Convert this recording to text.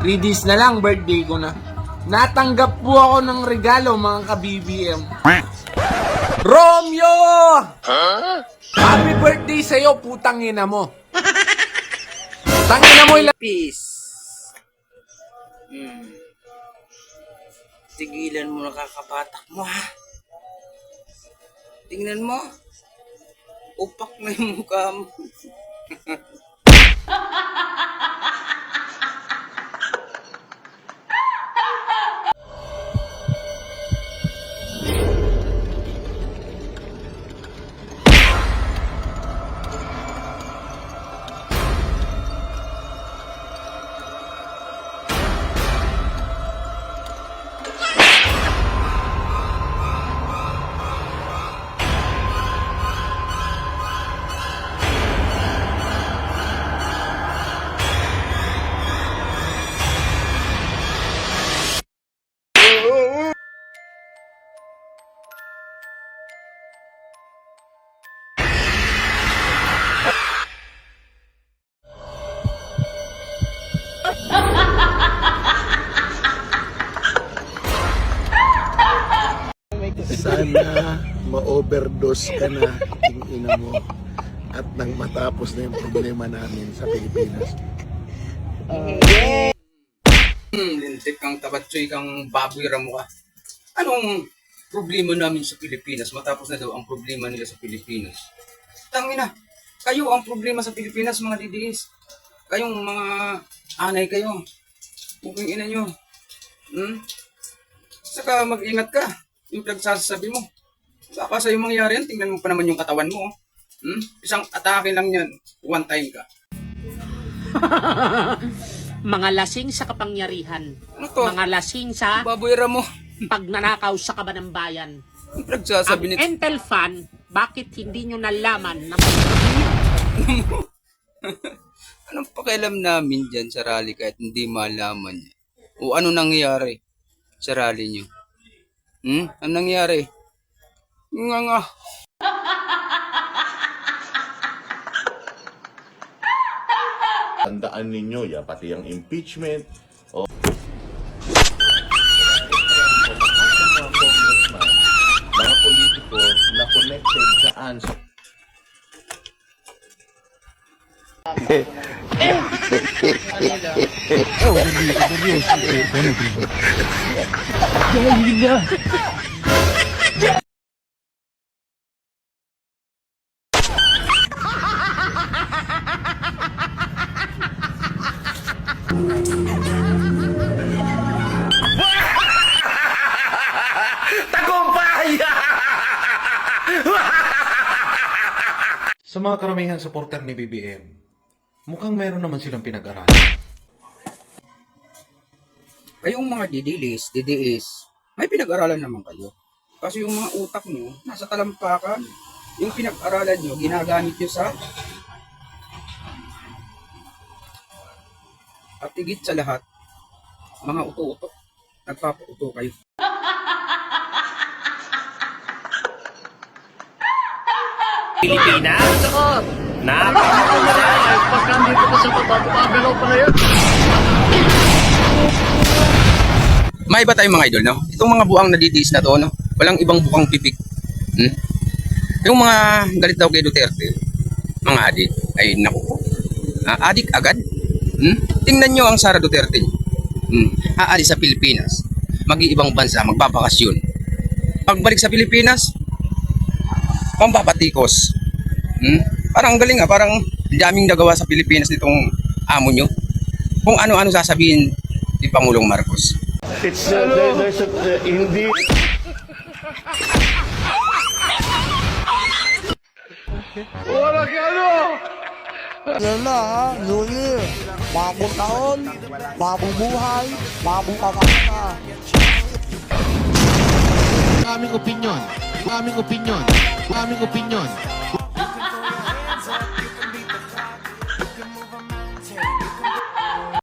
3 days na lang, birthday ko na. Natanggap po ako ng regalo, mga ka-BBM. Romeo! Happy birthday sa'yo, putang ina mo. Tangina mo ilang... Peace. Tigilan mo nakakapatak mo, ha? Tingnan mo. Upak na yung mukha mo. Sana ma-overdose ka na, ina mo, at nang matapos na yung problema namin sa Pilipinas. Lintik kang tabatsoy kang baboy ramo ka. Anong problema namin sa Pilipinas matapos na daw ang problema nila sa Pilipinas? Tangina, kayo ang problema sa Pilipinas, mga didiis. Kayong mga anay kayo. Bukong ina nyo. Saka mag-ingat ka. Yung pinagsasabi mo. Saka sa'yo mangyari yan, tingnan mo pa naman yung katawan mo. Isang atake lang yan, one time ka. Mga lasing sa kapangyarihan. Ano to? Mga lasing sa Baboy ramo. pagnanakaw sa kaban ng bayan. Yung pinagsasabi Ang nito. Intel fan, bakit hindi nyo nalaman na Anong pakialam namin dyan sa rally kahit hindi malaman niya? O ano nangyayari sa rally nyo? Ano nangyari? Nga. Tandaan ninyo, pati ang impeachment o mga congressman, mga politiko na connected saan sa Sa mga karamihan supporter ni BBM, mukhang meron naman silang pinag-aralan. Kayong mga DDS, may pinag-aralan naman kayo. Kasi yung mga utak nyo, nasa talampakan. Yung pinag-aralan nyo, ginagamit nyo sa... At higit sa lahat, mga uto-uto, nagpapauto kayo. Pilipinas? Ako, napakaganda. Pagka dito ka sa papapagalaw pa na yan. May iba tayong mga idol, no? Itong mga buang nadidis na to, no? Walang ibang bukang pipik. Yung mga galit daw kay Duterte, mga adik, ay naku po. Adik agad? Tingnan nyo ang Sara Duterte nyo. Aadi sa Pilipinas, mag-iibang bansa, magbabakasyon. Pagbalik sa Pilipinas, pambabatikos. Parang galing parang daming nagawa sa Pilipinas nitong amo nyo. Kung ano-ano sasabihin ni Pangulong Marcos. it's there's a hindi Yan na ha, New Year. Bagong taon, bagong buhay, bagong kakakita. Aming opinyon, aming opinyon, aming opinyon.